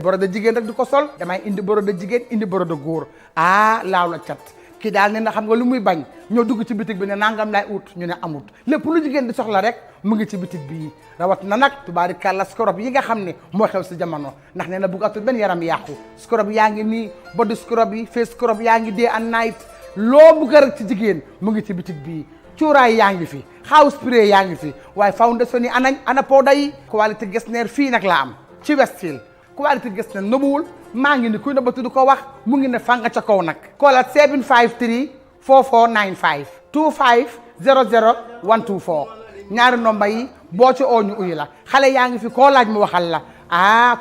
borode jigéen rek du ko sol damay indi borode jigéen indi borode góor laaw la cat kii daal ne na xam nga lu muy bañ ñoo dugg ci bitig bi ne nangam lay ut ñu ne amut lépp lu jigéen di soxla rek mu ngi ci bitig bii rawat na nag tubaarikàlla scrub yi nga xam ne moo xew si jamono ndax nee na buggatul benn yaram yàqu scrub yaa ngi nii body scrub yi face scrub yaa ngi day and night loo bugg rek ci jigéen mu ngi ci bitig bii cuuraay yaa ngi fi house spray yaa ngi fi waaye foundation yi ana powder yi qualité Getzner fii nag la am ci Westfield qualité Getzner nëbuwul maa ngi ni kuy nëbbatu du ko wax mu ngi ne fanga ca kaw nag koolaat 753 4495 25 00 124 ñaari nomba yi boo ci oo ñu uyu la xale yaa ngi fi koo laaj mu waxal la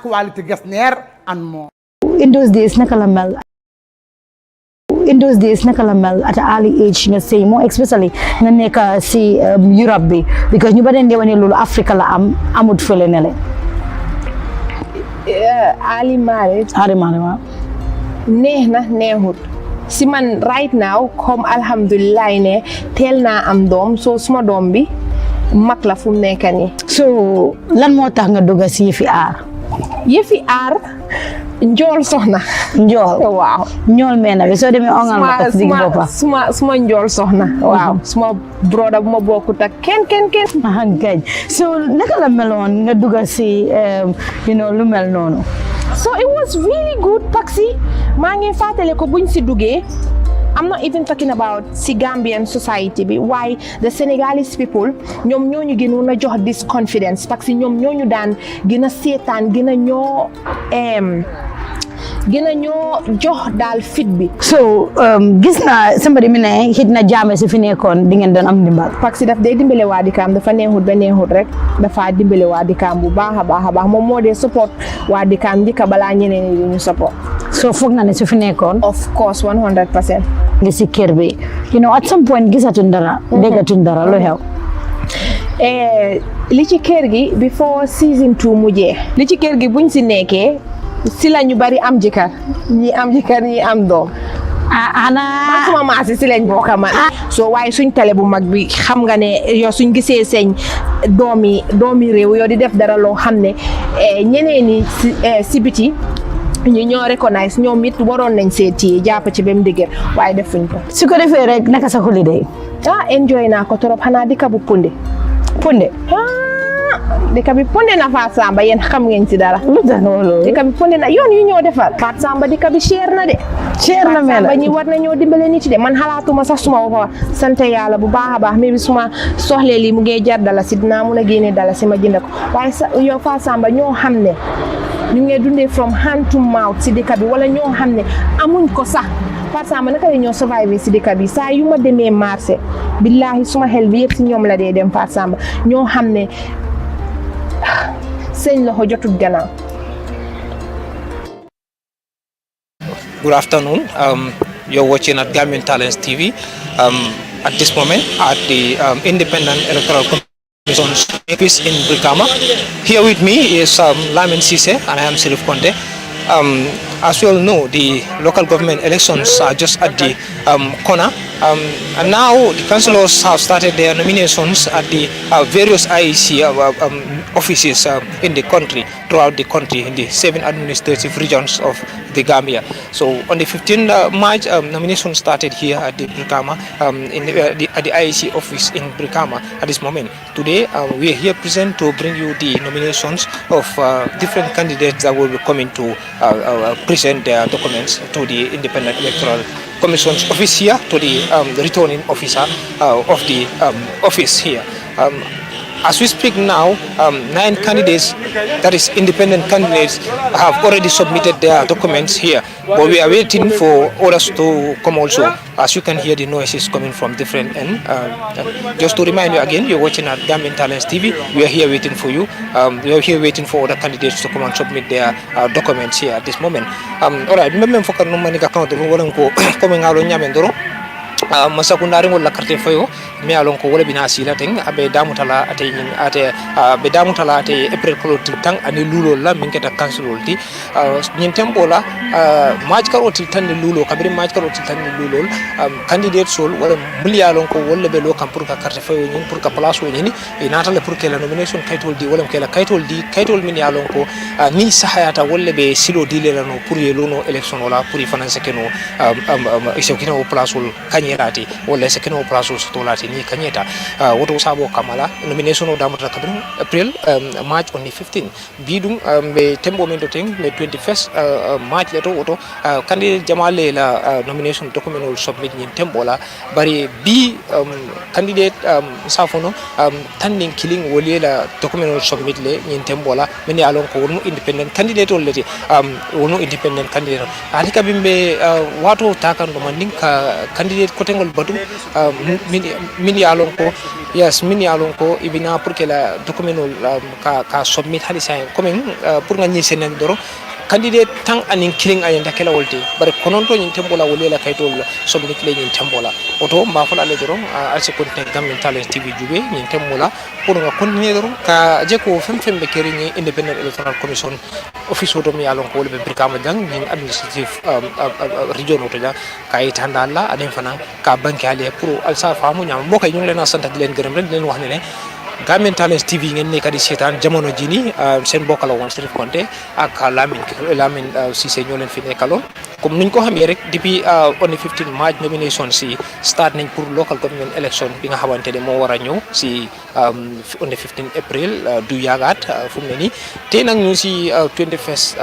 qualité Getzner and more. In those days naka la mel at an early age nga sëy more especially nga nekk si Europe bi because ñu ba den de wane loolu Africa la amut fële ne le early marriage waaw neex na neexut si man right now comme alhamdulilah ne teel naa am doom so suma doom bi mag la fu mu nekk nii. so lan moo tax nga dugg si yëfi aar njool soxna. njool waaw njool meena bi soo demee ongal ma ko si digg boppa suma njool soxna. waaw suma broda bu ma bokkut ak kenn. gañ so naka la meloon nga dugg si lu mel noonu. so it was really good taxi maa ngi fàttale ko buñ si duggee I'm not even talking about si Gambian society bi why the Senegalese people ñoom ñooñu gënoon a jox this confidence parce que ñoom ñooñu daan gën a seetaan gën a ñoo jox daal fit bi. so gis naa somebody mi ne xit na jaame si fi nekkoon di ngeen doon am ndimbal. parce que daf day dimbale waa dikaam dafa neexut ba neexut rek dafa dimbale waa dikaam bu baax a baax moom moo dee support waa dikaam njëkka balaa ñeneen ñi ñu support. so foog na ne su fi nekkoon. of course 100%. ngi si kër bi at some point gisatuñ dara. déggatuñ dara lu xew. li ci kër gi before season 2 mujjee. li ci kër gi buñ si nekkee. si la ñu bari am jëkkër ñi am doom man suma maasi si lañ bokk man so waaye suñ télé bu mag bi xam nga ne yow suñ gisee seen doomi réew yow di def dara loo xam ne ñeneen ñi si biti ñu ñoo recognize ñoom it waroon nañ seeti jàpp ci bem dëgër waaye defuñ ko su ko defee rek naka sa holiday enjoy naa ko trop xanaa dëkk bu punde dëkk bi ponde na Fatou Samba yéen xam ngeen ci dara. lu tax loolu. dëkk bi ponde na yoon yu ñoo defar. Fatou Samba dëkk bi cher na de. cher na mel Fatou Samba ñi war nañoo dimbale nit de man xalaatuma sax suma wax sant yàlla bu baax a baax mais bi suma soxlee lii mu ngi jar dalasi dinaa mun a génne dalasi ma jënd ko waaye yow Fatou Samba ñoo xam ne ñu ngi dundee from hand to mouth si dëkk bi wala ñoo xam ne amuñ ko sax. Fatou Samba naka la ñoo survive si dëkk bi saa yu ma demee marché billahi suma xel bi yëpp si ñoom la dee dem Fatou Samba ñoo xam ne seen loxo jotut gannaaw. Good afternoon. You're watching at Gambian Talents TV. At this moment, at the Independent Electoral Commission's office in Brikama. Here with me is Lamin Sise, and I am Sirif Conte. As you all know, the local government elections are just at the corner, and now the councillors have started their nominations at the various IEC offices in the country, throughout the country, in the 7 administrative regions of the Gambia. So on the 15th March, nomination started here at the Brikama, at the IEC office in Brikama at this moment. Today, we are here present to bring you the nominations of different candidates that will be coming to present their documents to the Independent Electoral Commission's office here, to the returning officer of the office here. As we speak now, 9 candidates, that is independent candidates, have already submitted their documents here. But we are waiting for others to come also. As you can hear, the noises coming from different ends. Just to remind you again, you're watching at Gambian Talents TV. We are here waiting for you. We are here waiting for other candidates to come and submit their documents here at this moment. All right, masakundari ngol lakarte fayo mi alon ko wala bina sila teng abe damutala ate nyin ate be damutala ate april ko tang ani lulo la min keta councilor ti nyin tembola maj karo tan lulo kabri maj karo tan lulo candidate sol wala muli alon ko wala be lo kam pour ka carte fayo nyin pour ka place wo nyin e natale pour que la nomination kaytol di wala ke la kaytol min alon ko ni sahayata wala be silo dile la no pour yelo no election wala pour finance keno isokino place wol kanyerati wala sekeno place wol stolati ni kanyeta woto sabo kamala nomination o damata kabrin april march on the 15 bidum be tembo men to teng le 21st march leto woto candidate jamale la nomination document will submit ni tembo la bari bi candidate safono tanding killing woli la document will submit le ni tembo la men alon ko wonu independent candidate wol leti wonu independent candidate alika bimbe wato takan do manding ka candidate kotengol badum min yalon ko yes min yalon ko ibina pour que la document ka submit halisa comme pour nga ñi senen doro candidate tang anin killing ayenda kala wolti bare konon to ñin tembola wolela kaytol submit le ñin tembola oto ma fala le doro alse ko te gamin talent tv jube ñin tembola pour nga continuer doro ka je ko fem be keri ñi independent electoral commission office oto mi yalon ko wolbe brikama jang ñin administrative region oto ja kay tandala adem fana ka banki ale pour alsa famu ñam mbokay ñu leena sante di leen gërëm rek di leen wax ne Gambian Talents TV ngeen nekk di seetaan jamono ji ni seen bokk la woon Serif Konte ak Lamine Cissé ñoo leen fi nekkaloon comme nuñ ko xamee rek depuis on the 15 March nomination si start nañ pour local government election bi nga xamante ne moo war a ñëw si on the 15 April du yagaat fu mu ne nii tey nag ñu si 21st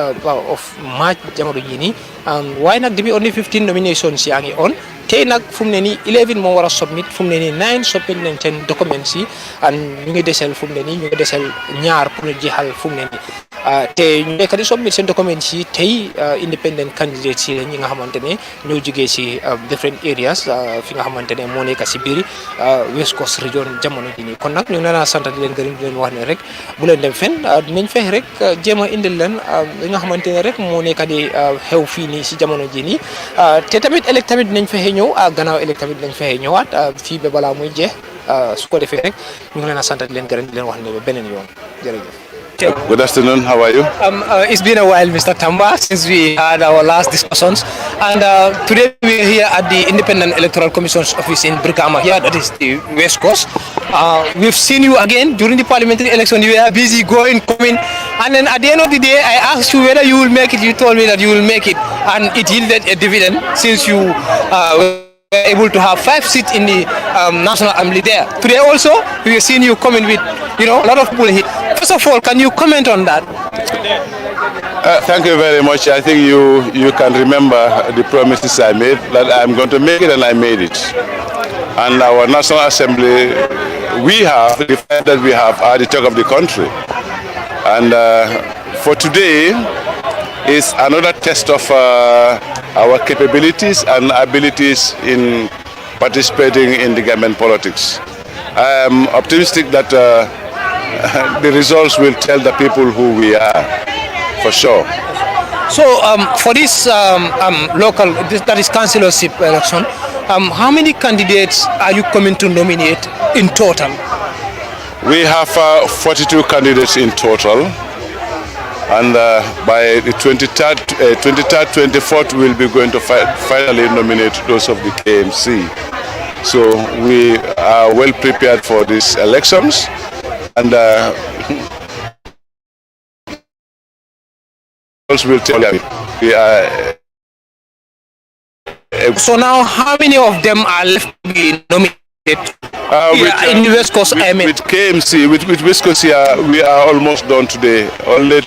of March jamono ji ni waaye nag depuis on the 15 nomination si yaa ngi on tey nag fu mu ne nii 11 moo war a submit fu mu ne nii 9 submit nañ seen documents yi ñu ngi desel fu mu ne nii ñu ngi desel ñaar pour ñu jeexal fu mu ne nii te ñu nekk di submit seen documents yi tey independent candidates yi ñi nga xamante ne ñoo jógee si different areas fi nga xamante ne moo nekk si biir West Coast region jamono ji nii kon nag ñu ngi leen a sant di leen gërëm di leen wax ne rek bu leen dem fenn dinañ fexe rek jéem a indil leen li nga xamante ne rek moo nekk di xew fii nii si jamono ji nii te tamit ëllëg tamit dinañ fexe ñëw gannaaw ëllëg tamit dinañ fexe ñëwaat fii ba balaa muy jeex su ko defee rek ñu ngi leen a sant di leen gërëm di leen wax ne ba beneen yoon jërëjëf. Good afternoon. How are you? It's been a while, Mr. Tamba, since we had our last discussions. And today we're here at the Independent Electoral Commission's office in Brikama, here, that is the West Coast. We've seen you again during the parliamentary election. You were busy going, coming. And then at the end of the day, I asked you whether you will make it. You told me that you will make it. And it yielded a dividend since you were able to have 5 seats in the National Assembly there. Today also, we have seen you coming with, a lot of people here. First of all, can you comment on that? Thank you very much. I think you can remember the promises I made, that I'm going to make it, and I made it. And our National Assembly, the fact that we have are the talk of the country. And for today is another test of our capabilities and abilities in participating in the government politics. I am optimistic that the results will tell the people who we are, for sure. So for this that is councillorship election, how many candidates are you coming to nominate in total? We have 42 candidates in total, and by the 23rd, 24th, we'll be going to finally nominate those of the KMC. So we are well prepared for these elections, and will tell you we are. So now, how many of them are left to be nominated? In the West Coast, I mean. With KMC, with West Coast, we are almost done today. Only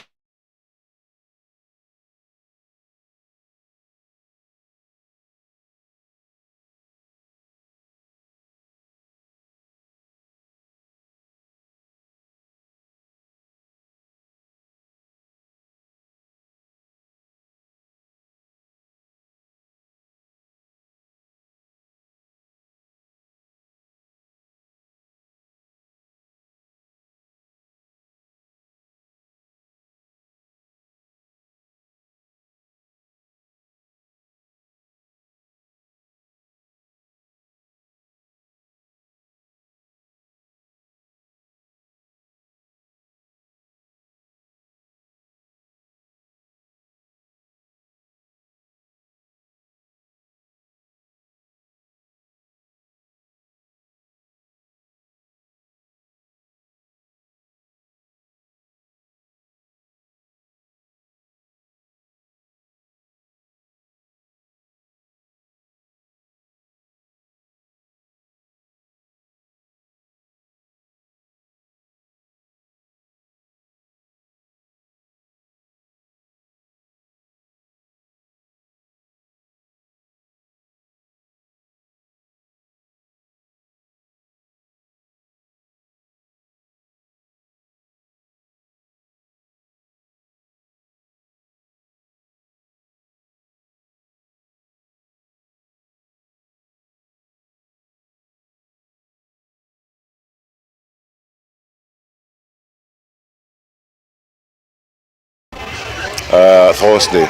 Thursday.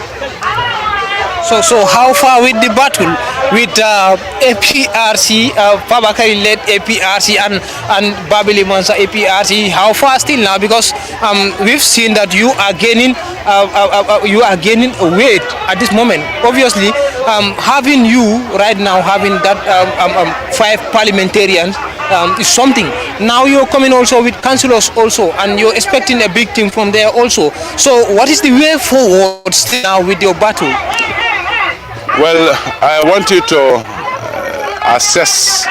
So how far with the battle with APRC, Fabakari-led APRC and Babili Mansa APRC? How far still now? Because we've seen that you are gaining weight at this moment. Obviously, having you right now, having that 5 parliamentarians is something. Now you're coming also with councillors also, and you're expecting a big team from there also. So what is the way forward still now with your battle? Well, I want you to assess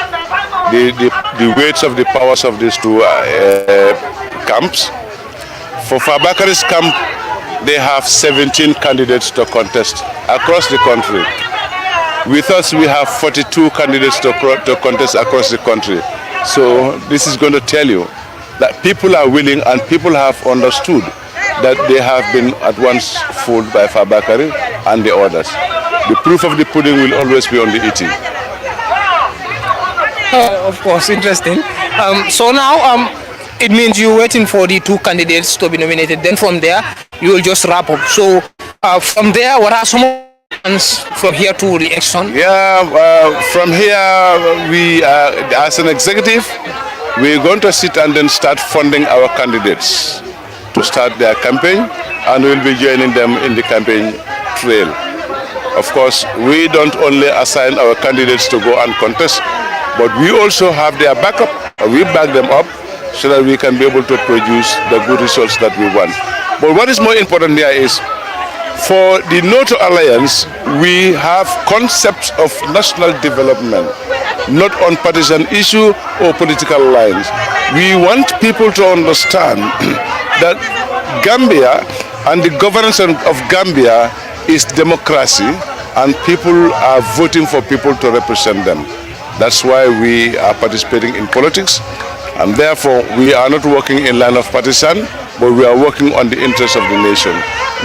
the weights of the powers of these two camps. For Fabakari's camp, they have 17 candidates to contest across the country. With us, we have 42 candidates to contest across the country. So this is going to tell you that people are willing and people have understood that they have been at once fooled by Fabakari and the others. The proof of the pudding will always be on the eating. Of course, interesting. So now it means you're waiting for the 2 candidates to be nominated. Then from there, you will just wrap up. So from there, what are some plans from here to the election? Yeah, from here, we as an executive, we're going to sit and then start funding our candidates to start their campaign, and we'll be joining them in the campaign trail. Of course, we don't only assign our candidates to go and contest, but we also have their backup. We back them up so that we can be able to produce the good results that we want. But what is more important here is, for the NATO Alliance, we have concepts of national development, not on partisan issue or political lines. We want people to understand that Gambia and the governance of Gambia is democracy, and people are voting for people to represent them. That's why we are participating in politics, and therefore we are not working in line of partisan, but we are working on the interests of the nation.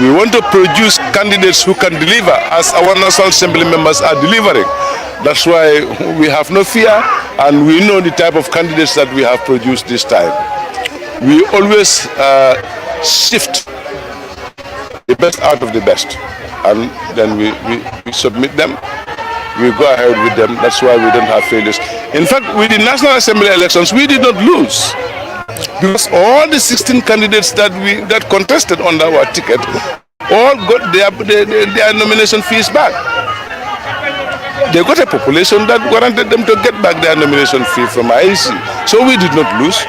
We want to produce candidates who can deliver, as our National Assembly members are delivering. That's why we have no fear, and we know the type of candidates that we have produced this time. We always shift the best out of the best, and then we submit them, we go ahead with them. That's why we don't have failures. In fact, with the National Assembly elections, we did not lose, because all the 16 candidates that contested under our ticket all got their nomination fees back. They got a population that warranted them to get back their nomination fee from IEC. So we did not lose.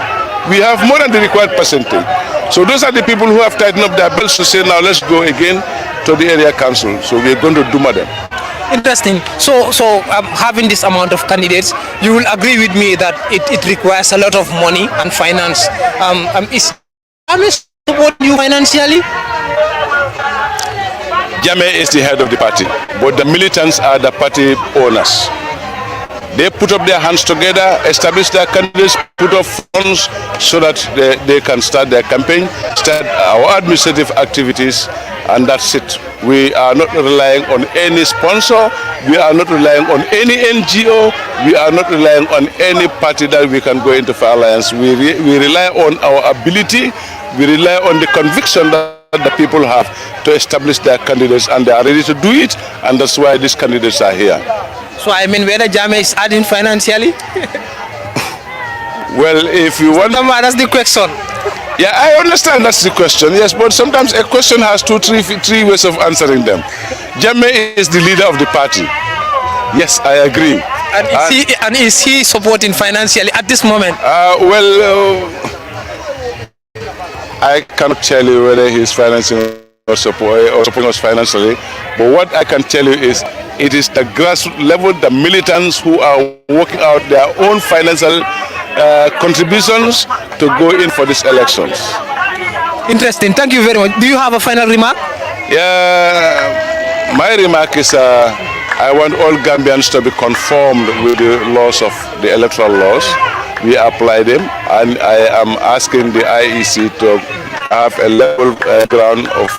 We have more than the required percentage. So those are the people who have tightened up their belts to say, now let's go again to the area council. So we're going to Duma them. Interesting. So having this amount of candidates, you will agree with me that it requires a lot of money and finance. Is Jammeh supporting you financially? Jammeh is the head of the party, but the militants are the party owners. They put up their hands together, establish their candidates, put up funds so that they can start their campaign, start our administrative activities, and that's it. We are not relying on any sponsor, we are not relying on any NGO, we are not relying on any party that we can go into for alliance. We rely on our ability, we rely on the conviction that the people have to establish their candidates, and they are ready to do it, and that's why these candidates are here. So I mean, whether Jammeh is adding financially? Well, if you want... That's the question. Yeah, I understand that's the question, yes, but sometimes a question has three ways of answering them. Jammeh is the leader of the party. Yes, I agree. And is he supporting financially at this moment? I cannot tell you whether he's financing or supporting us financially, but what I can tell you is it is the grassroots level, the militants who are working out their own financial contributions to go in for these elections. Interesting. Thank you very much. Do you have a final remark? Yeah, my remark is I want all Gambians to be conformed with the laws of the electoral laws. We apply them, and I am asking the IEC to have a level ground of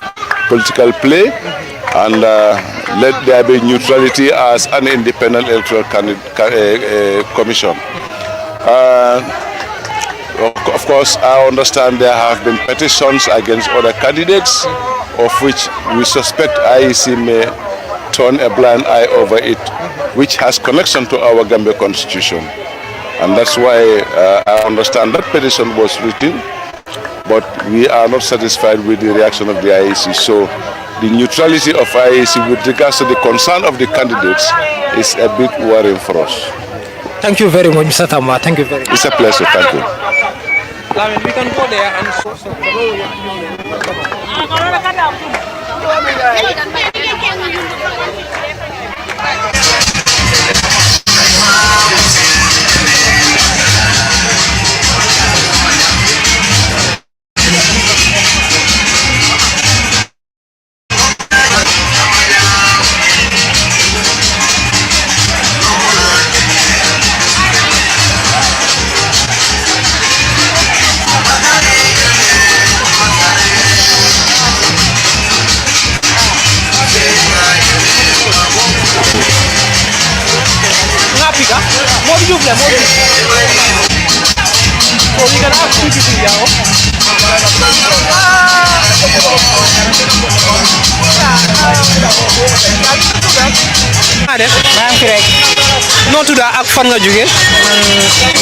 political play, and let there be neutrality as an independent electoral commission. Of course, I understand there have been petitions against other candidates. of which we suspect IEC may turn a blind eye over it, which has connection to our Gambia constitution. And that's why I understand that petition was written, but we are not satisfied with the reaction of the IEC. So the neutrality of IEC with regards to the concern of the candidates is a bit worrying for us. Thank you very much, Mr. Tamba. Thank you very much. It's a pleasure. Thank you. We can go there and maa ngi fi rek. noo tudd ak fan nga jóge? man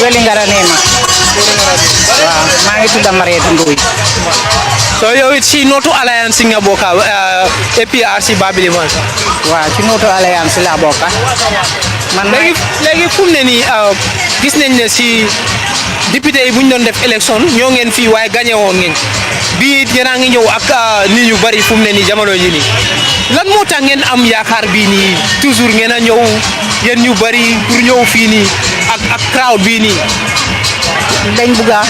Welingara Neema. waaw maa ngi tudd Mariétou Ndoye. So yow it si Noto Alliance nga bokk APRC Babiliman. waaw ci Noto Alliance laa bokk. man léegi fu mu ne nii gis nañ ne si député yi bu ñu doon def élection ñoo ngeen fii waaye gagné woon ngeen bii it yéen a ngi ñëw ak nit ñu bari fu mu ne nii jamono ji nii lan moo tax ngeen am yaakaar bii nii toujours ngeen a ñëw yéen ñu bari pour ñëw fii nii ak crowd bii nii. dañ bugga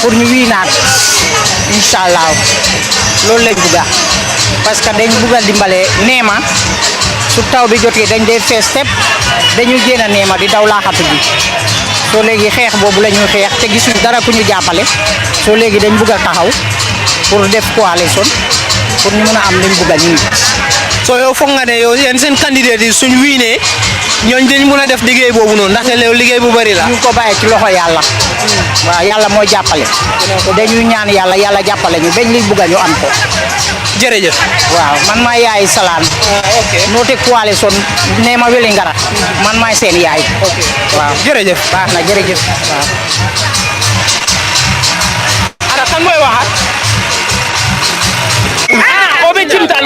pour ñu wii naat incha allah loolu lañ bugga parce que dañ bugga dimbale Neema su taw bi jotee dañ dee fees tepp dañu jéem a Neema di daw laaxatu bi soo léegi xeex boobu la ñuy xeex te gisuñ dara ku ñu jàppale soo léegi dañ bugga taxaw pour def coalition pour ñu mën a am liñ bugga ñun. so yow foog nga ne yow yéen seen candidat yi suñ wiinee ñooñ dañ mën a def liggéey boobu noonu ndaxte léegi liggéey bu bari la. ñu ko bàyyi ci loxo yàlla. waaw yàlla mooy jàppale. te dañuy ñaan yàlla jàppale ñu bañ liñ bugga ñu am ko. jërëjëf. waaw man maay yaay Salaan. ok noote coalition Neema Welingara. man maay seen yaay. ok waaw jërëjëf. baax na jërëjëf waaw. ara kan mooy waxaat. obe cimtal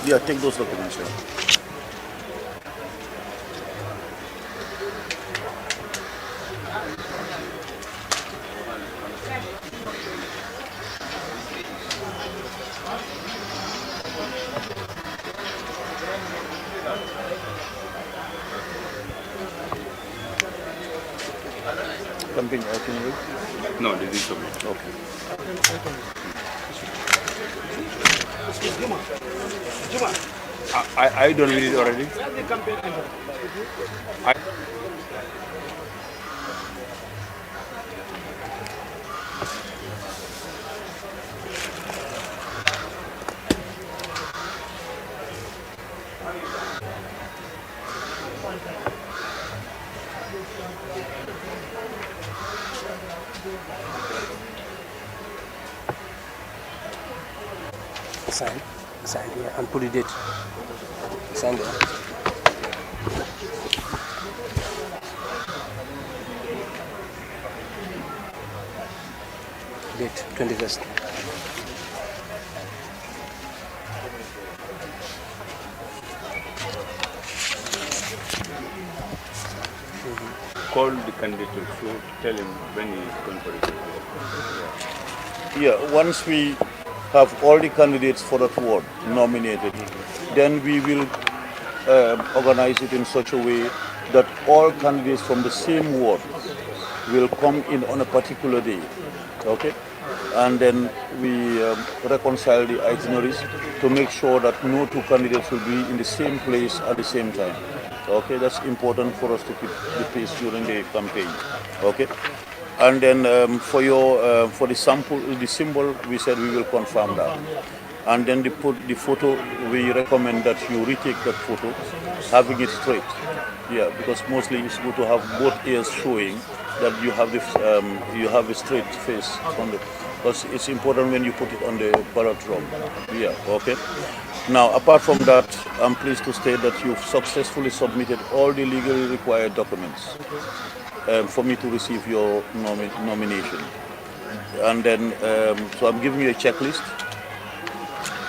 Yeah, take those documents. Something I can read? No, this is something. Okay. I don't read it already. Sign here and put the date. Sign there. Date 21st. Call the candidate to tell him when he is going for it. Yeah, once we have all the candidates for that ward nominated, then we will organize it in such a way that all candidates from the same ward will come in on a particular day. Okay? and then we reconcile the itineraries to make sure that no two candidates will be in the same place at the same time. Okay, that's important for us to keep the pace during the campaign. Okay, and then for the sample, the symbol, we said we will confirm that. And then the photo, we recommend that you retake that photo, having it straight. Yeah, because mostly it's good to have both ears showing that you have a straight face on the. Because it's important when you put it on the ballot drum. Yeah, okay. Now, apart from that, I'm pleased to state that you've successfully submitted all the legally required documents for me to receive your nomination. And then, so I'm giving you a checklist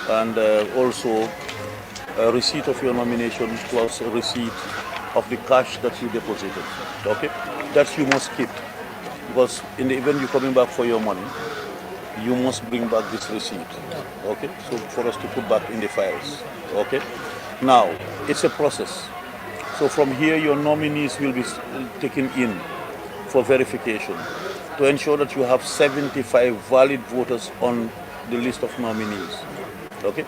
and also a receipt of your nomination plus a receipt of the cash that you deposited. Okay, that you must keep, because in the event you're coming back for your money, you must bring back this receipt. Okay, so for us to put back in the files. Okay, now it's a process. So from here, your nominees will be taken in for verification to ensure that you have 75 valid voters on the list of nominees. Okay,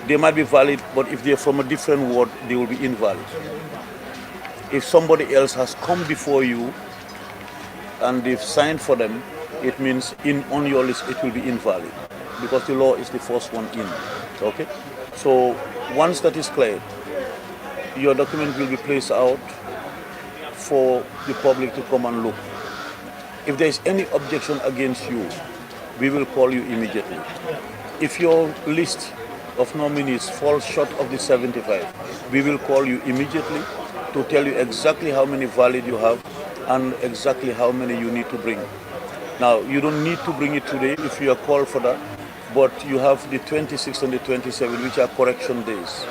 they might be valid, but if they're from a different ward, they will be invalid. If somebody else has come before you and they've signed for them, it means on your list it will be invalid, because the law is the first one in. Okay, so once that is cleared, your document will be placed out for the public to come and look. If there is any objection against you, we will call you immediately. If your list of nominees falls short of the 75, we will call you immediately to tell you exactly how many valid you have and exactly how many you need to bring. Now, you don't need to bring it today if you are called for that, but you have the 26th and the 27th, which are correction days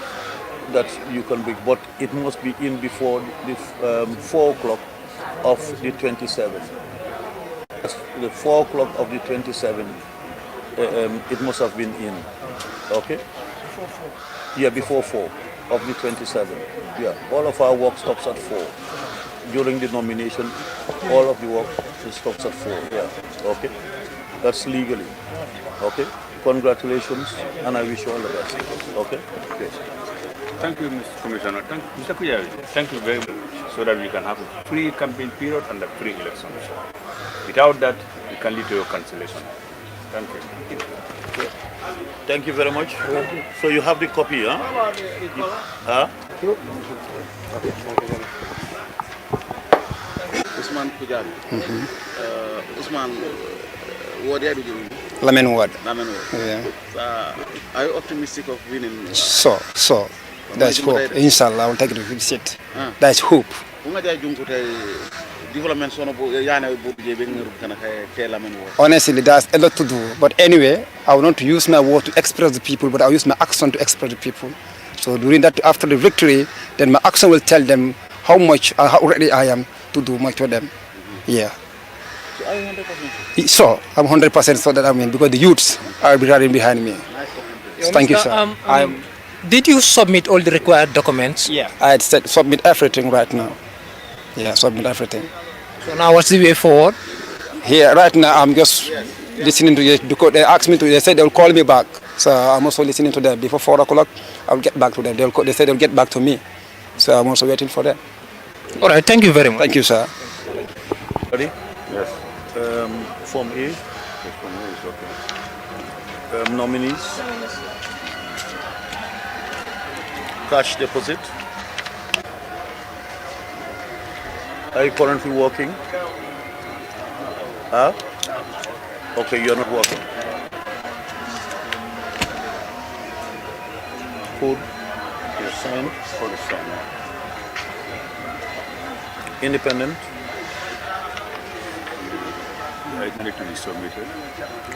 that you can bring, but it must be in before the 4 o'clock of the 27th. The 4 o'clock of the 27th, it must have been in. Okay? Yeah, before 4 of the 27th. Yeah, all of our work stops at 4. During the nomination, all of the work stops at 4. Yeah, okay? That's legally. Okay? Congratulations, and I wish you all the best. Okay? Yes. Thank you, Mr. Commissioner. Mr. Kuyawi, thank you very much, so that we can have a free campaign period and a free election. Without that, it can lead to your cancellation. Thank you. Okay. Thank you very much. So you have the copy, huh? Usman Kujabi. Usman, what are you doing? Lamen Ward. Lamen Ward. Yeah. Are you optimistic of winning? So. That's hope. Inshallah, I will take the seat. That's hope. Honestly, there's a lot to do. But anyway, I will not use my word to express the people, but I will use my action to express the people. So during that, after the victory, then my action will tell them how much, how ready I am to do much for them. Yeah. So are you 100%? So I'm 100% so that I mean, because the youths are running behind me. So thank you, sir. Did you submit all the required documents? Yeah. I had said submit everything right now. Yeah, submit everything. So now what's the way forward? Here, right now, I'm just listening to it because they asked me to, they said they'll call me back. So I'm also listening to them. Before 4 o'clock, I'll get back to them. They said they'll get back to me. So I'm also waiting for them. All right, thank you very much. Thank you, sir. Ready? Yes. Form A. Yes, from me is okay. Nominees. Cash deposit. Are you currently working? Huh? Okay, you're not working. Food. You're signed. For the sign. Independent. It need to be submitted.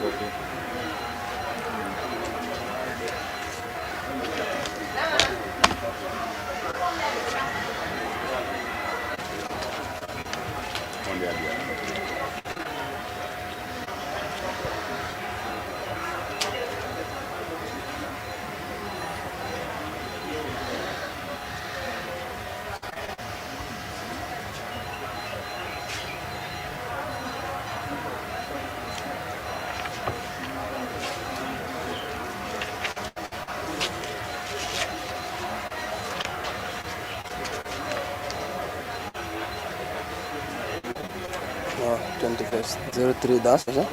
Okay. On the other. 21st. 03 dash, is it?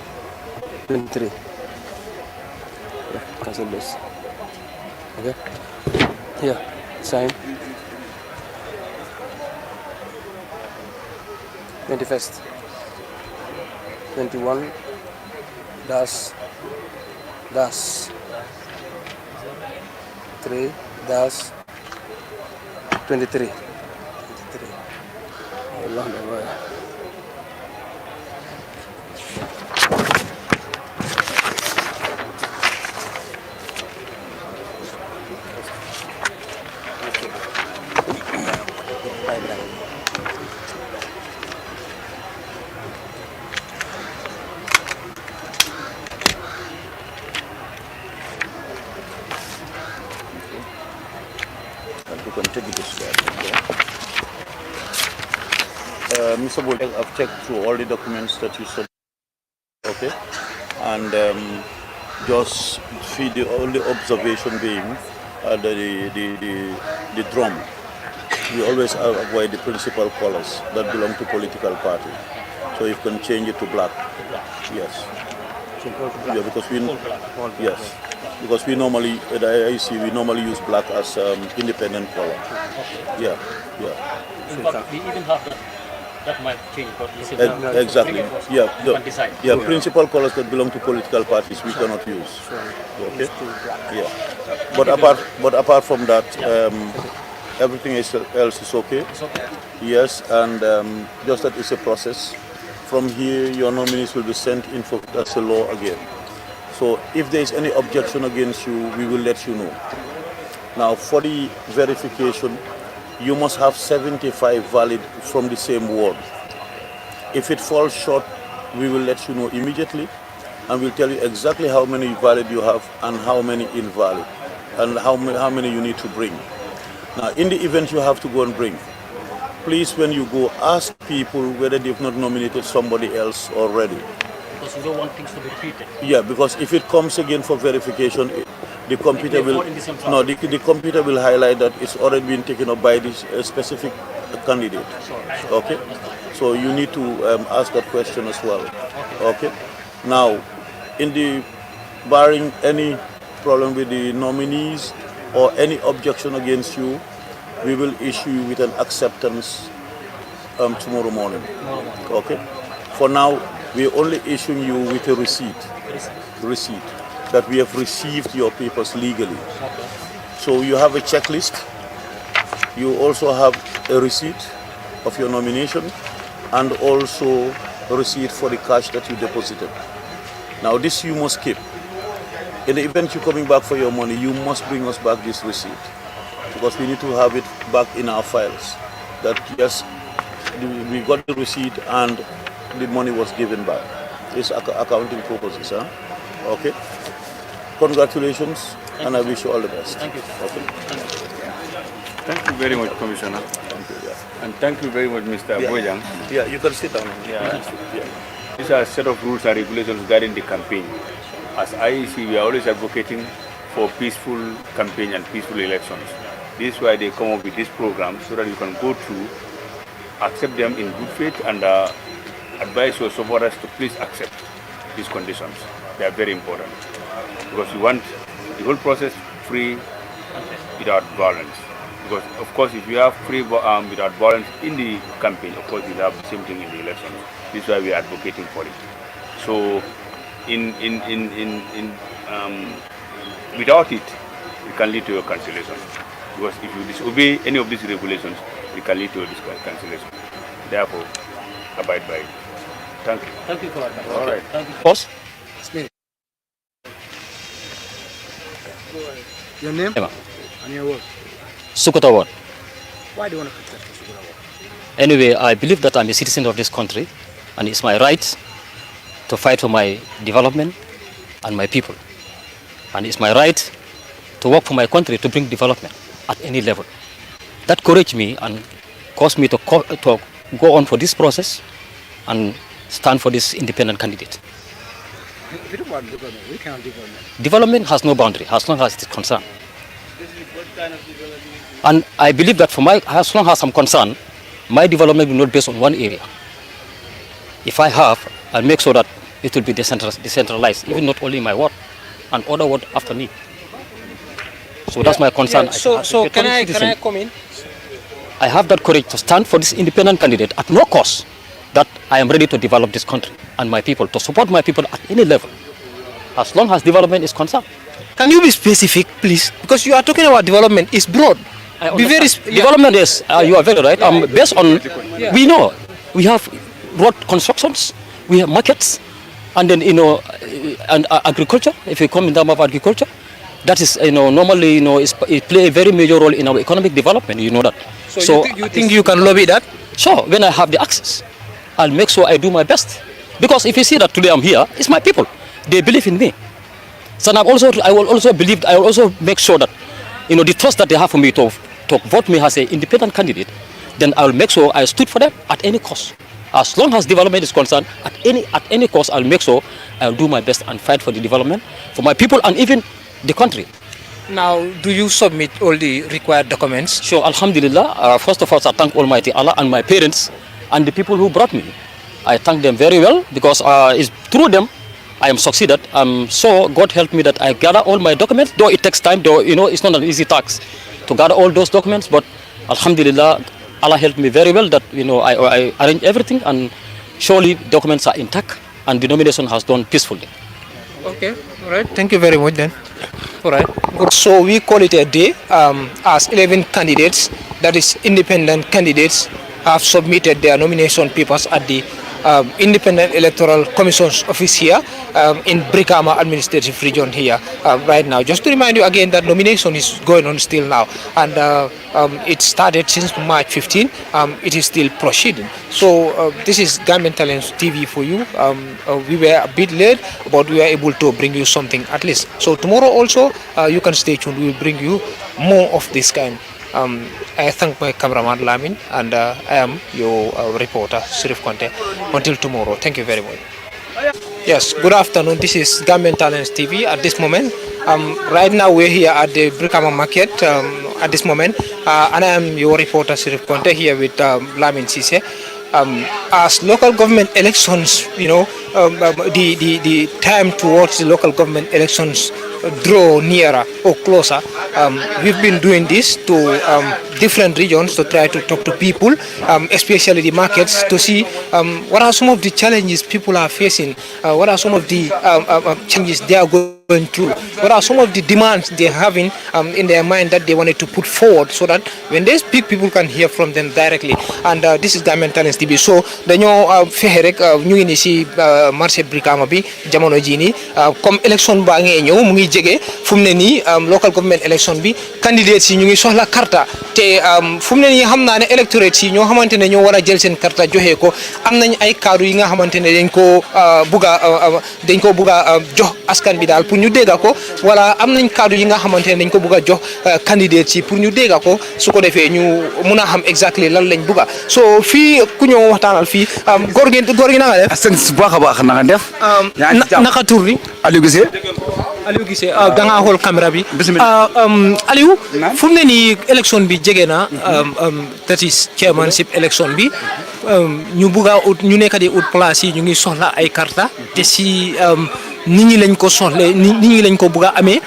23. Yeah, cancel this. Okay. Here, sign. 21st. 21 dash 3 dash 23. Allah Allah. You can take it this way. Mr. Bull, I've checked through all the documents that you said. Okay, and just feed the only observation being the drum. We always avoid the principal colors that belong to political party. So you can change it to black. Yes. Yeah, because we normally at the IIC we normally use black as independent color. Yeah. In fact, we even have that might change, but exactly. Yeah. Principal colors that belong to political parties we cannot use. Okay. Yeah. But apart from that, everything else is okay. Yes, and just that it's a process. From here, your nominees will be sent in for that's a law again. So if there is any objection against you, we will let you know. Now, for the verification, you must have 75 valid from the same ward. If it falls short, we will let you know immediately, and we'll tell you exactly how many valid you have and how many invalid, and how many you need to bring. Now, in the event you have to go and bring, please, when you go, ask people whether they've not nominated somebody else already. Because you don't want things to be repeated. Yeah, because if it comes again for verification, the computer will the computer will highlight that it's already been taken up by this specific candidate. Okay, so you need to ask that question as well. Okay. Now, barring any problem with the nominees or any objection against you, we will issue you with an acceptance tomorrow morning. Okay. For now, we are only issuing you with a receipt that we have received your papers legally. So you have a checklist. You also have a receipt of your nomination and also a receipt for the cash that you deposited. Now this you must keep. In the event you're coming back for your money, you must bring us back this receipt, because we need to have it back in our files that yes, we got the receipt and the money was given back. It's accounting purposes, huh? Okay. Congratulations, and I wish you all the best. Thank you. Okay. Thank you very much, Commissioner. Thank you. Yeah. And thank you very much, Mr. Bojang. Yeah, you can sit down. Yeah. These are a set of rules and regulations regarding the campaign. As IEC, we are always advocating for peaceful campaign and peaceful elections. This is why they come up with this program, so that you can go through, accept them in good faith, and advise your supporters to please accept these conditions. They are very important, because we want the whole process free without violence. Because of course, if you have free without violence in the campaign, of course you'll have the same thing in the elections. This is why we are advocating for it. So without it can lead to your cancellation. Because if you disobey any of these regulations, it can lead to a cancellation. Therefore, abide by it. Thank you. Thank you for that. All right. Thank you. Boss? Your name? Emma. And your work? Sukuta Ward. Why do you want to contest for Sukuta Ward? Anyway, I believe that I'm a citizen of this country, and it's my right to fight for my development and my people. And it's my right to work for my country to bring development at any level. That encouraged me and caused me to go on for this process and stand for this independent candidate. If you talk about development, what kind of development? Development has no boundary as long as it is concerned. And I believe that as long as I'm concerned, my development will not be based on one area. If I have, I'll make sure that it will be decentralized, even not only my ward, and other ward after me. So that's my concern. So can I come in? I have that courage to stand for this independent candidate at no cost, that I am ready to develop this country and my people, to support my people at any level, as long as development is concerned. Can you be specific, please? Because you are talking about development, it's broad. Be very development is, you are very right. Based on, we know, we have road constructions, we have markets, and then, and agriculture, if you come in terms of agriculture, that is, normally, it play a very major role in our economic development, you know that. So you think you can lobby that? Sure, when I have the access, I'll make sure I do my best. Because if you see that today I'm here, it's my people. They believe in me. So I will also make sure that, the trust that they have for me to vote me as an independent candidate, then I will make sure I stood for them at any cost. As long as development is concerned, at any cost, I'll make sure I'll do my best and fight for the development, for my people and even the country. Now, do you submit all the required documents? Sure, Alhamdulillah. First of all, I thank Almighty Allah and my parents and the people who brought me. I thank them very well because it's through them I am succeeded. So God help me that I gather all my documents, though it takes time, though it's not an easy task to gather all those documents, but Alhamdulillah, Allah helped me very well that I arranged everything, and surely documents are intact and the nomination has done peacefully. Okay, all right. Thank you very much then. All right. Good. So we call it a day as 11 candidates, that is independent candidates, have submitted their nomination papers at the Independent Electoral Commission's office here in Brikama Administrative Region here right now. Just to remind you again that nomination is going on still now, and it started since March 15. It is still proceeding. So this is Gambian Talents TV for you. We were a bit late, but we were able to bring you something at least. So tomorrow also you can stay tuned. We will bring you more of this kind. I thank my cameraman Lamin, and I am your reporter Sirif Conte. Until tomorrow, thank you very much. Yes, good afternoon. This is Gambian Talents TV. At this moment, right now we're here at the Brikama Market at this moment, and I am your reporter Sirif Conte here with Lamin Sise. As local government elections, the time towards the local government elections draw nearer or closer, we've been doing this to different regions to try to talk to people, especially the markets, to see what are some of the challenges people are facing, what are some of the changes they are going through, what are some of the demands they're having in their mind that they wanted to put forward, so that when they speak, people can hear from them directly. And this is Gambian Talents TV. So dañoo fexe rek ñu ngi ni si marché Brikama bi jamono jii nii comme élection baa ngee ñëw mu ngi jege fu mu ne nii local government election bi candidates yi ñu ngi soxla carte te fu mu ne nii xam naa ne électorates yi ñoo xamante ne ñoo war a jël seen carte joxe ko am nañ ay kaddu yi nga xamante ne dañ ko bugg a jox askan bi daal pour ñu dégg ko, wala am nañ kaddu yi nga xamante ne dañ ko bugg a jox candidates yi pour ñu dégg ko, su ko defee ñu mun a xam exactly lan lañ bugg a. So fii ku ñëw waxtaanal fii góor gi na nga def. sant bu baax a baax na nga def. naka tur bi. Aliou Gissé. Aliou Gissé da ngaa xool caméra bi. bismillah Aliou. fu mu ne nii élection bi jege na. that is chairmanship élection bi ñu bugg a ut ñu nekk di ut place yi ñu ngi soxla ay carte te si nit ñi lañ ko soxla nit ñi lañ ko bugg a amee.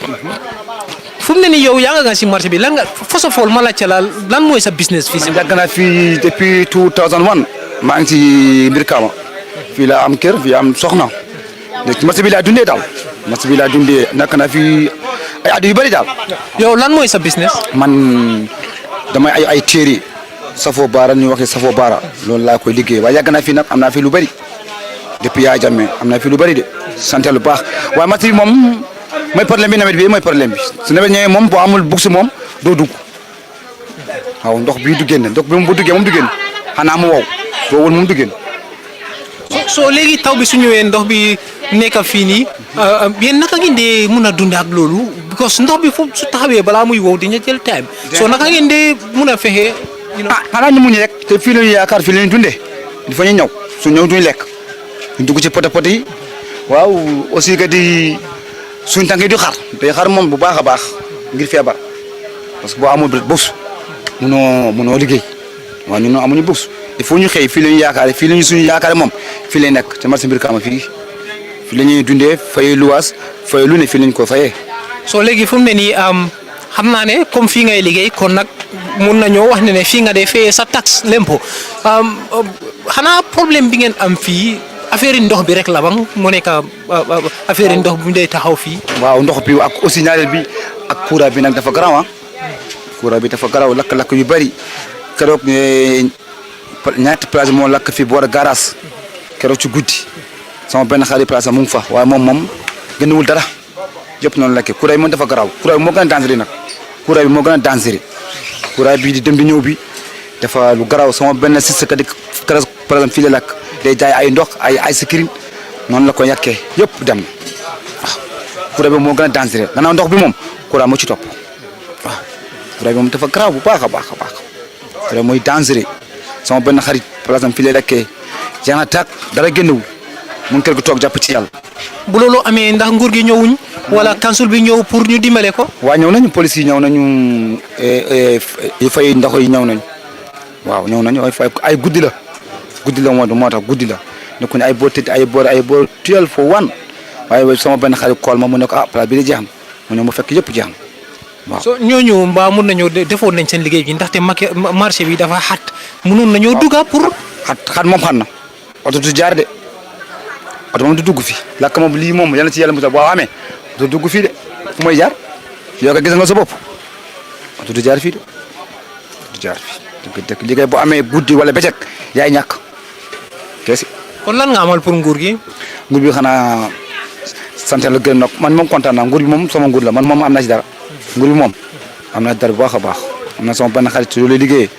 fu mu ne nii yow yaa nga si marché bi lan nga first of all ma laajte la lan mooy sa business fii si. yàgg naa fii depuis 2001 maa ngi ci Brikama fii la am kër fii am soxna léegi ci marché bi laa dundee daal marché bi laa dundee nekk naa fii ay at yu bëri daal. yow lan mooy sa business. man damay ay téere safo baara ñu waxee safo baara loolu laa koy liggéey waaye yàgg naa fii nag am naa fi lu bëri depuis yaa jàmme am naa fi lu bëri de sant lu baax waaye marché bi moom. mooy problème bi nawet bi mooy problème bi su nawet ñëwee moom boo amul bugg si moom doo dugg waaw ndox bii du génn ndox bi moom bu duggee moom du génn xanaa mu wow boo wul moom du génn. soo léegi taw bi su ñëwee ndox bi nekk fii nii yéen naka ngeen dee mun a dundee ak loolu because ndox bi foofu su taxawee balaa muy wow dina jël time soo naka ngeen dee mun a fexe. xanaa ñu muñ rek te fii la ñu yaakaar fii la ñu dundee dafa ñu ñëw su ñëw duñ lekk ñu dugg ci poto yi waaw aussi que di. suñ tànk yi di xar day xar moom bu baax a baax ngir feebar parce que boo amul bés munoo liggéey waaw ñun amuñu bés il faut ñu xëy fii la ñu yaakaar fii la ñu suñu yaakaar moom fii lay nekk te marché Brikama fii la ñuy dundee fay luwaas fay lu ne fii lañ ko fayee. soo léegi fu mu ne nii xam naa ne comme fii ngay liggéey kon nag mun nañoo wax ne fii nga dee fayee sa taxe lempo xanaa problème bi ngeen am fii affaire ndox bi rek la bang mu nekk affaire ndox bu ndey taxaw fii. waaw ndox bi ak aussi ñaareel bi ak courant bi nag dafa garaaw courant bi dafa garaaw lakk-lakk yu bëri keroog ñaati place moo lakk fii boor a garage keroog ci guddi sama benn xarit place mu ngi fa waaye moom gënnuwul dara yëpp noonu lakkee courant bi moom dafa garaaw courant bi moo gën a dangereux nag courant bi moo gën a dangereux courant bi di dem di ñëw bi dafa lu garaaw sama benn siste ka di keroog par exemple fii la lakk day jaay ay ndox ay ice cream noonu la ko yàkkee yëpp dem na waaw courant bi moo gën a dangereux gannaaw ndox bi moom courant moo ci topp waaw courant bi moom dafa garaaw bu baax a baax a baax courant mooy dangereux sama benn xarit par exemple fii lay lakkee yaa na tàkk dara génnewul mun kër gi toog jàpp ci yàlla. bu loolu amee ndax nguur gi ñëwuñ wala council bi ñëw pour ñu dimbale ko. waaw ñëw nañu police yi ñëw nañu fay ndox yi ñëw nañu waaw ñëw nañu ay guddi la moo tax guddi la ne ko ne ay boor tëdd ay boor 12 for 1 waaye sama benn xarit kool ma mu ne ko place bi di jeex na mu ne ma fekk yëpp jeex na waaw. so ñooñu mbaa mun nañoo defoon nañ seen liggéey bi ndaxte marché bi dafa xat mënoon nañoo dugga pour. xat moom xat na oto du jaar de oto moom du dugg fii lakk moom lii moom yal na ci yàlla musal boo amee oto du dugg fii de fu may jaar yow ko gis nga sa bopp oto du jaar fii de du jaar fii dëgg liggéey boo amee guddi wala bëccëg yaay ñàkk keesi. kon lan nga amal pour nguur gi. nguur bi xanaa sant la gërëm nag man moom kontaan naa nguur bi moom sama nguur la man moom am na ci dara nguur bi moom am na ci dara bu baax a baax am na sama benn xarit yu lay liggéeyee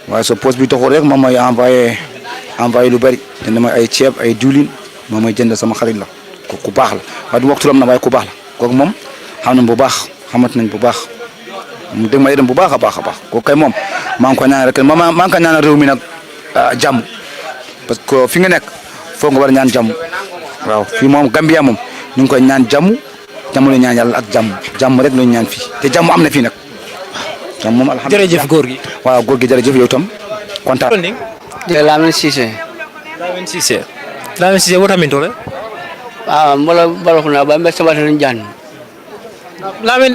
waaye sa poste bi taxul rek moom mooy envoyé lu bari jënd ma ay ceeb ay diwlin moom mooy jënd sama xarit la ku baax la waaye du ma wax turam na waaye ku baax la kooku moom xam nañ bu baax xamante nañ bu baax mu dégg ma yërëm bu baax a baax a baax kooku kay moom maa ngi ko ñaan rek maa ngi ko ñaan réew mi nag jàmm parce que fi nga nekk foog nga war a ñaan jàmm waaw fii moom Gambia moom ñu ngi koy ñaan jàmm la ñaan yàlla ak jàmm rek la ñu ñaan fii te jàmm am na fii nag waaw jàmm moom alhamdulilah. jërëjëf góor gi. waaw góor gi jërëjëf yow itam kontaan. Lamin Cissé. Lamin Cissé wota min tole. Mbola balokuna ba mbe sabata ni jan. Lamin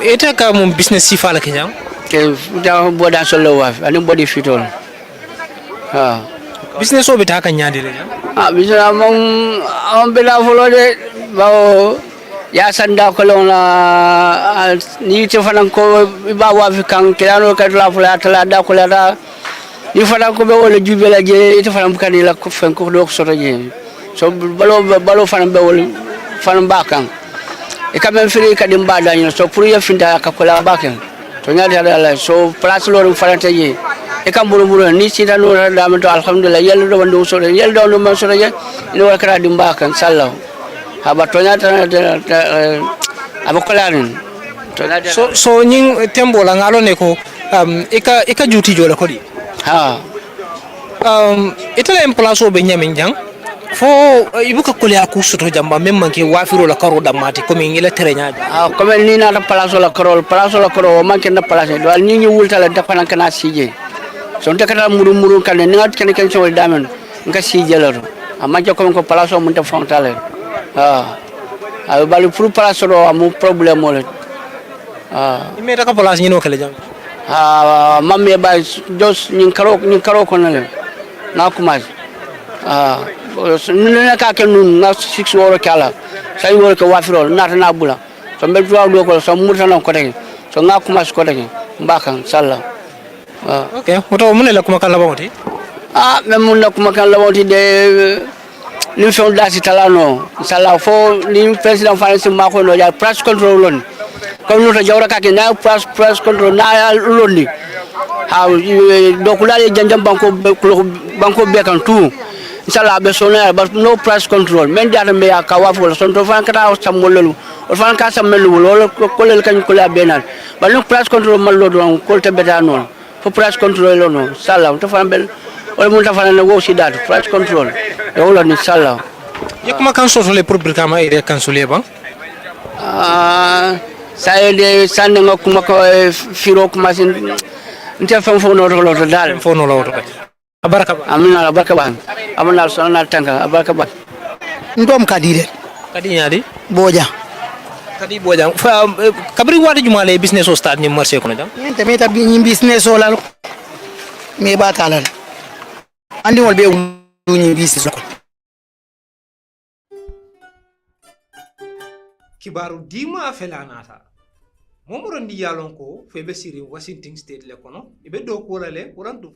eta ka mum business si fala kenyang. Ke da boda solo wa ani body fitol. Business o bita ka nyaade le. Business am bela folo de bawo ya sanda ko la ni te fanan ko ba wa fi kan kelano ka la fula tala da ko la da ni fanan ko be wala jubela je ite fanan kan la ko fen ko do so je so balo fanan be wala fanan ba kan e ka men firi ka dim ba da ni so pour ya finta ka ko la ba kan to nyaade ala so place lo fanan te je e kam buru ni sita no da man to alhamdulillah yalla do wando so yalla do man so je ni wala kara dim ba kan sallahu haba tonya abokolarin so nyin tembo la ngalo ne ko eka juti jola ko di itala en place o be nyamen jang fo ibuka kole aku soto jamba même manke wafiro la karo damati comme ngila terenya comme ni na place la karo manke na place do ni ni wulta la defana kana sije so te kata muru kan ni ngat kan so damen nga sije la amma ko place o mun ta fontale bali pour place ro amu problème mo le ime ta ka place ni no kala jam mamme ba jos ni karo ko na le na kuma nuna ka ke nun na 6 woro kala sai woro ko wafiro na bula so mbel tuwa do ko so murtana ko tege so nga kuma ko tege mbakan salla okay moto mun la kuma kala bawti même mun la kuma kala bawti de ni fon dasi talano salla fo ni president France ma ko no ya press control lon ko no to jawra ka ke na press control na lonni do kula janjam banko be kan tout inshallah be sonal but no price control men diata me ka wafo son to fan kata samololu o fan ka samelu wala ko lel kan ko la benal but no price control mallo don ko te beta non fo price control lo no inshallah to fan bel wala mun ta fan na wo si dat price control e wala ni inshallah yakuma kan so le pour brikama e kan so le ban say de sande ngakuma ko firo kuma sin nte fam fo no to dal fo no lo to Abaraka ba. Amina abaraka ba. Amina sona tanka abaraka ba. Ndom kadire. Kadi nyadi? Boja. Kadi boja. Kabri wadi jumale business o start ni marché kono jam. Ente meta bi ni business o lalo. Me ba talal. Andi wol be ni business ko. Kibaru dima afela nata. Momoro ndi yalon ko febe siri Washington State le kono ibe do ko le kurantu